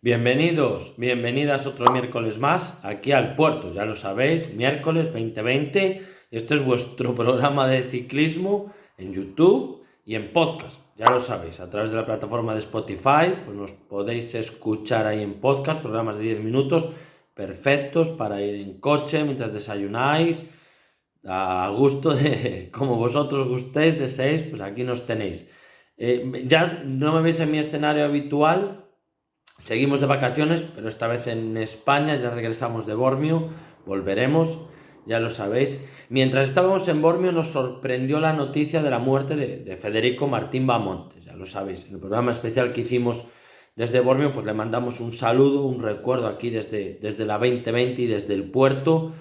Bienvenidos, bienvenidas otro miércoles más aquí al puerto, ya lo sabéis, miércoles 2020, este es vuestro programa de ciclismo en YouTube y en podcast, ya lo sabéis, a través de la plataforma de Spotify, pues nos podéis escuchar ahí en podcast, programas de 10 minutos perfectos para ir en coche mientras desayunáis, a gusto de como vosotros gustéis, deseéis, pues aquí nos tenéis. Ya no me veis en mi escenario habitual. Seguimos de vacaciones, pero esta vez en España, ya regresamos de Bormio, volveremos, ya lo sabéis. Mientras estábamos en Bormio nos sorprendió la noticia de la muerte de Federico Martín Bahamontes, ya lo sabéis. En el programa especial que hicimos desde Bormio, pues le mandamos un saludo, un recuerdo aquí desde la 2020 y desde el puerto.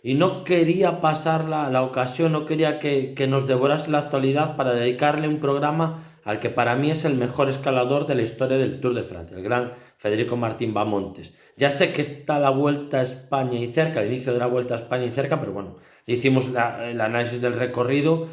Y no quería pasar la ocasión, no quería que nos devorase la actualidad para dedicarle un programa al que para mí es el mejor escalador de la historia del Tour de Francia, el gran Federico Martín Bahamontes. Ya sé que está la Vuelta a España y cerca, el inicio de la Vuelta a España y cerca, pero bueno, hicimos el análisis del recorrido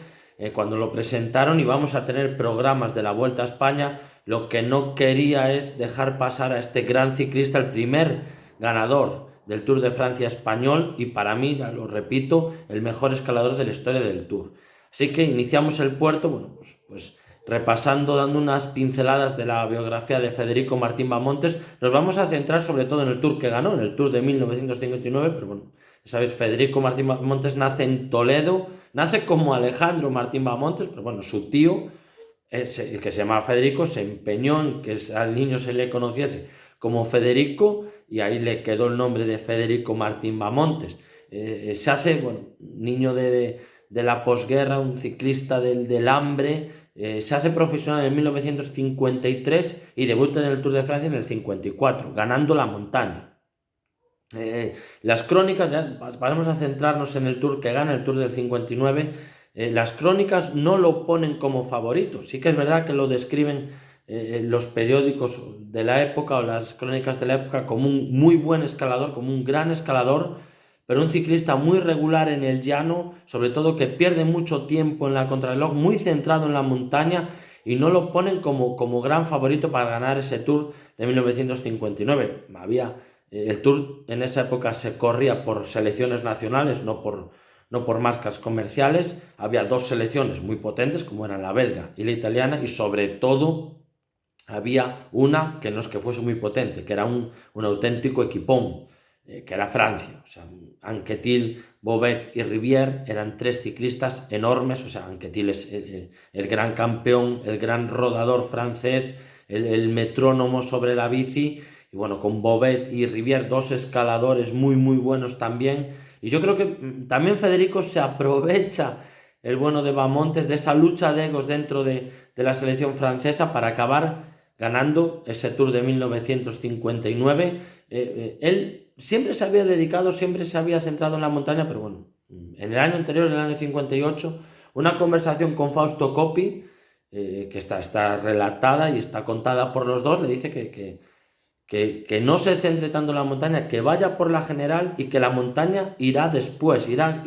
cuando lo presentaron y vamos a tener programas de la Vuelta a España. Lo que no quería es dejar pasar a este gran ciclista, el primer ganador del Tour de Francia español y para mí, ya lo repito, el mejor escalador de la historia del Tour. Así que iniciamos el puerto, bueno, pues repasando, dando unas pinceladas de la biografía de Federico Martín Bahamontes. Nos vamos a centrar sobre todo en el Tour que ganó, en el Tour de 1959, pero bueno, sabéis, Federico Martín Bahamontes nace en Toledo, nace como Alejandro Martín Bahamontes, pero bueno, su tío, el que se llamaba Federico, se empeñó en que al niño se le conociese como Federico y ahí le quedó el nombre de Federico Martín Bahamontes. Se hace, bueno, niño de la posguerra, un ciclista del hambre. Se hace profesional en 1953 y debuta en el Tour de Francia en el 54, ganando la montaña. Las crónicas, ya vamos a centrarnos en el Tour que gana, el Tour del 59. Las crónicas no lo ponen como favorito. Sí que es verdad que lo describen los periódicos de la época o las crónicas de la época como un muy buen escalador, como un gran escalador, pero un ciclista muy regular en el llano, sobre todo que pierde mucho tiempo en la contrarreloj, muy centrado en la montaña y no lo ponen como gran favorito para ganar ese Tour de 1959. El Tour en esa época se corría por selecciones nacionales, no por marcas comerciales. Había dos selecciones muy potentes como eran la belga y la italiana y sobre todo había una que no es que fuese muy potente, que era un auténtico equipón, que era Francia. O sea, Anquetil, Bobet y Rivière eran tres ciclistas enormes. O sea, Anquetil es el gran campeón, el gran rodador francés, el metrónomo sobre la bici, y bueno, con Bobet y Rivière, dos escaladores muy muy buenos también. Y yo creo que también Federico se aprovecha, el bueno de Bahamontes, de esa lucha de egos dentro de la selección francesa para acabar ganando ese Tour de 1959. Él siempre se había dedicado, siempre se había centrado en la montaña, pero bueno, en el año anterior, en el año 58, una conversación con Fausto Coppi, que está relatada y está contada por los dos, le dice que no se centre tanto en la montaña, que vaya por la general y que la montaña irá después, irá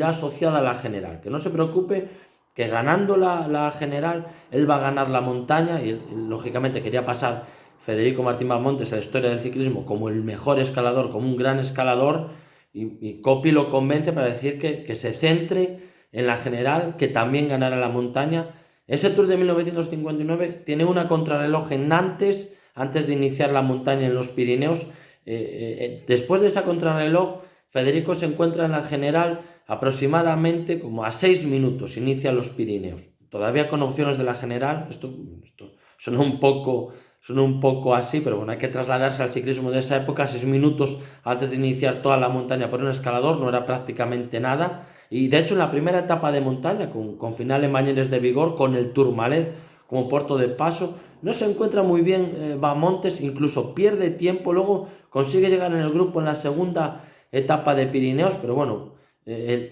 asociada a la general, que no se preocupe, que ganando la general él va a ganar la montaña. Y lógicamente quería pasar Federico Martín Bahamontes a la historia del ciclismo como el mejor escalador, como un gran escalador, y Coppi lo convence para decir que se centre en la general, que también ganará la montaña. Ese Tour de 1959 tiene una contrarreloj en Nantes antes de iniciar la montaña en los Pirineos. Después de esa contrarreloj, Federico se encuentra en la general aproximadamente como a 6 minutos, inicia los Pirineos. Todavía con opciones de la general. Esto suena un poco así, pero bueno, hay que trasladarse al ciclismo de esa época. 6 minutos antes de iniciar toda la montaña por un escalador no era prácticamente nada. Y de hecho en la primera etapa de montaña, con final en Bañeres de Vigor, con el Tourmalet como puerto de paso, no se encuentra muy bien Bahamontes, incluso pierde tiempo, luego consigue llegar en el grupo en la segunda etapa de Pirineos, pero bueno,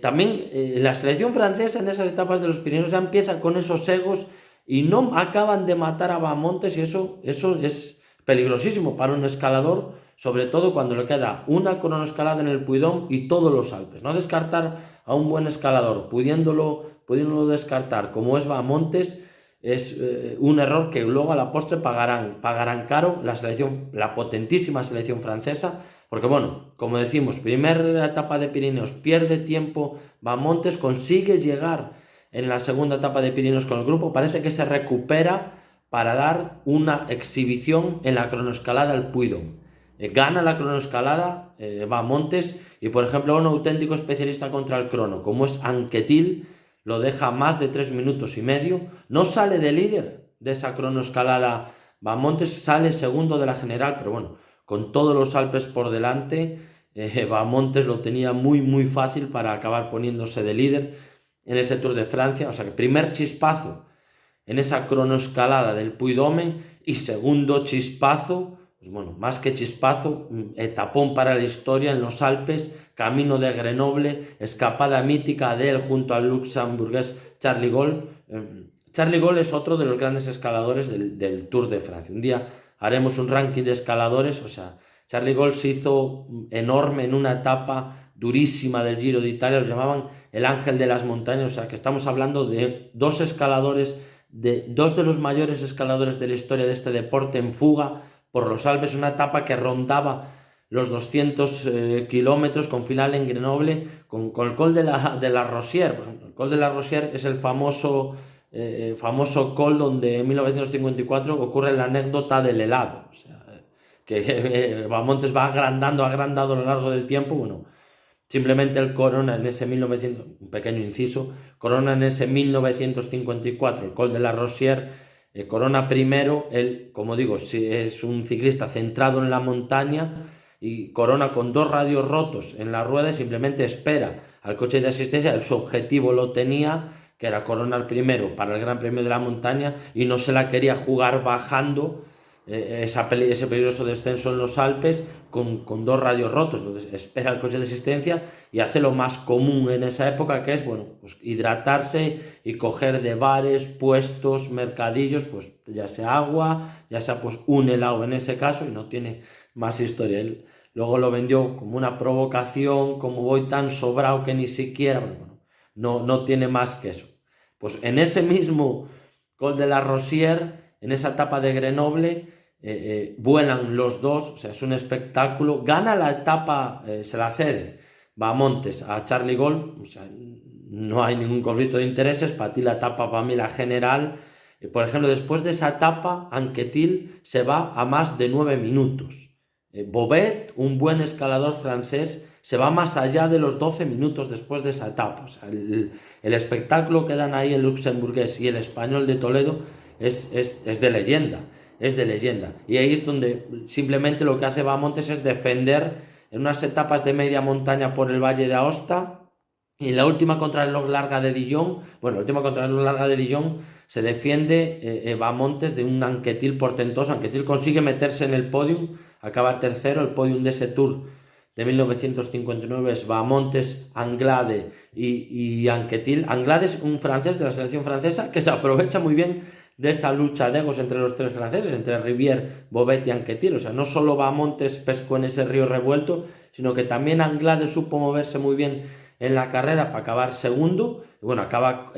también la selección francesa en esas etapas de los Pirineos ya empieza con esos egos y no acaban de matar a Bahamontes, y eso es peligrosísimo para un escalador sobre todo cuando le queda una cronoescalada en el Puy d'Dôme y todos los Alpes. No descartar a un buen escalador, pudiéndolo descartar como es Bahamontes, es un error que luego a la postre pagarán caro la potentísima selección francesa, porque bueno, como decimos, primera etapa de Pirineos, pierde tiempo Bahamontes, consigue llegar en la segunda etapa de Pirineos con el grupo, parece que se recupera para dar una exhibición en la cronoescalada al Puy d'Dôme. Gana la cronoescalada Bahamontes y, por ejemplo, un auténtico especialista contra el crono, como es Anquetil, lo deja más de 3 minutos y medio, no sale de líder de esa cronoescalada Bahamontes, sale segundo de la general, pero bueno, con todos los Alpes por delante, Bahamontes lo tenía muy fácil para acabar poniéndose de líder en ese Tour de Francia. O sea que primer chispazo en esa cronoescalada del Puy d'Dôme y segundo chispazo, pues bueno, más que chispazo, etapón para la historia en los Alpes, camino de Grenoble, escapada mítica de él junto al luxemburgués Charles Gaulle. Charles Gaulle es otro de los grandes escaladores del Tour de Francia. Un día haremos un ranking de escaladores. O sea, Charles Gaulle se hizo enorme en una etapa durísima del Giro de Italia, lo llamaban el ángel de las montañas. O sea, que estamos hablando de dos escaladores, dos de los mayores escaladores de la historia de este deporte en fuga por los Alpes, una etapa que rondaba los 200 kilómetros con final en Grenoble, con el Col de la Rosière. El Col de la Rosière es el famoso col donde en 1954 ocurre la anécdota del helado. O sea, que Bahamontes va agrandado a lo largo del tiempo. Bueno, simplemente el corona en ese 1900, un pequeño inciso, corona en ese 1954 el Col de la Rosière. Corona primero, él, como digo, es un ciclista centrado en la montaña y corona con 2 radios rotos en la rueda y simplemente espera al coche de asistencia. Su objetivo lo tenía, que era coronar primero para el Gran Premio de la Montaña, y no se la quería jugar bajando ese peligroso descenso en los Alpes con 2 radios rotos. Entonces espera el coche de asistencia y hace lo más común en esa época, que es, bueno, pues hidratarse y coger de bares, puestos, mercadillos, pues ya sea agua, ya sea pues un helado en ese caso, y no tiene más historia. Él luego lo vendió como una provocación, como voy tan sobrado que ni siquiera, bueno, no tiene más que eso. Pues en ese mismo Col de la Rosière, en esa etapa de Grenoble, vuelan los dos. O sea, es un espectáculo. Gana la etapa, se la cede Bahamontes a Charles Gaulle. O sea, no hay ningún conflicto de intereses. Para ti la etapa, para mí la general. Por ejemplo, después de esa etapa, Anquetil se va a más de 9 minutos. Bobet, un buen escalador francés, se va más allá de los 12 minutos después de esa etapa. O sea, el espectáculo que dan ahí el luxemburgués y el español de Toledo es de leyenda. Es de leyenda. Y ahí es donde simplemente lo que hace Bahamontes es defender en unas etapas de media montaña por el Valle de Aosta, y en la última contrarreloj larga de Dijon, se defiende Bahamontes de un Anquetil portentoso. Anquetil consigue meterse en el podium, acabar tercero. El podium de ese Tour de 1959 es Bahamontes, Anglade y Anquetil. Anglade es un francés de la selección francesa que se aprovecha muy bien de esa lucha de egos entre los 3 franceses, entre Rivière, Bobet y Anquetil. O sea, no solo Bahamontes pescó en ese río revuelto, sino que también Anglade supo moverse muy bien en la carrera para acabar segundo. Y bueno, acaba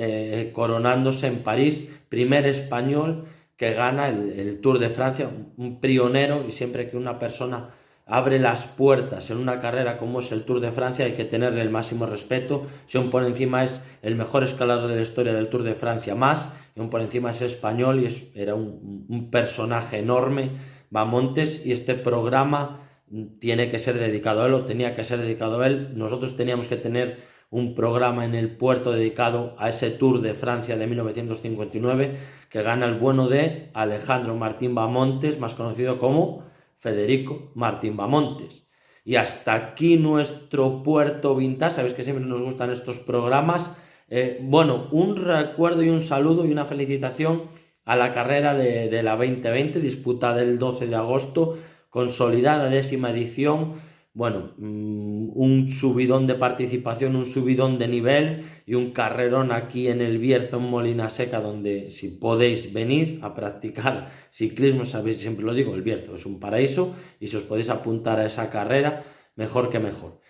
coronándose en París, primer español que gana el Tour de Francia, un pionero. Y siempre que una persona abre las puertas en una carrera como es el Tour de Francia, hay que tenerle el máximo respeto. Si aún por encima es el mejor escalador de la historia del Tour de Francia, más, y aún por encima es español, y era un personaje enorme, Bahamontes, y este programa tiene que ser dedicado a él, o tenía que ser dedicado a él. Nosotros teníamos que tener un programa en el puerto dedicado a ese Tour de Francia de 1959, que gana el bueno de Alejandro Martín Bahamontes, más conocido como Federico Martín Bahamontes. Y hasta aquí nuestro Puerto Vintage. Sabéis que siempre nos gustan estos programas. Bueno, un recuerdo y un saludo y una felicitación a la carrera de la 2020, disputada el 12 de agosto, consolidada 10ª edición, bueno, un subidón de participación, un subidón de nivel y un carrerón aquí en el Bierzo, en Molina Seca, donde si podéis venir a practicar ciclismo, sabéis, siempre lo digo, el Bierzo es un paraíso y si os podéis apuntar a esa carrera, mejor que mejor.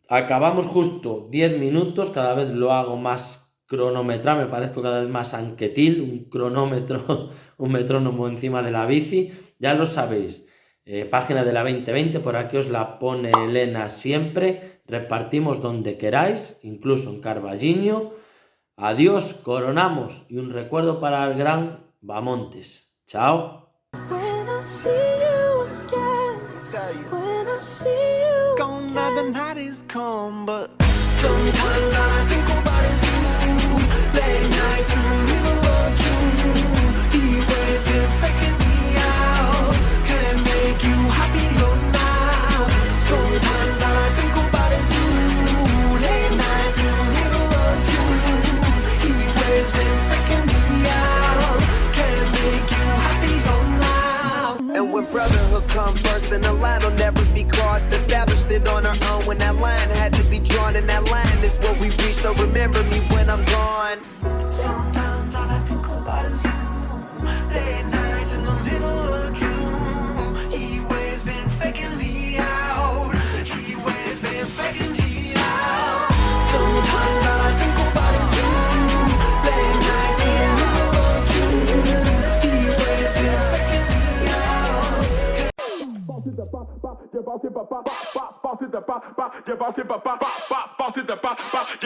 Acabamos justo 10 minutos, cada vez lo hago más cronometrado, me parezco cada vez más Anquetil, un cronómetro, un metrónomo encima de la bici, ya lo sabéis. Página de la 2020, por aquí os la pone Elena siempre, repartimos donde queráis, incluso en Carballiño. Adiós, coronamos y un recuerdo para el gran Bamontes. Chao. Brotherhood come first and the line will never be crossed. Established it on our own when that line had to be drawn, and that line is what we reach, so remember me when I'm gone. Sometimes all I think about is you. Late nights in the middle of June. He always been faking me out. He always been faking me out. Sometimes all I think about is you. Late nights in the middle of June. He always been faking me out.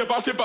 Bounce it,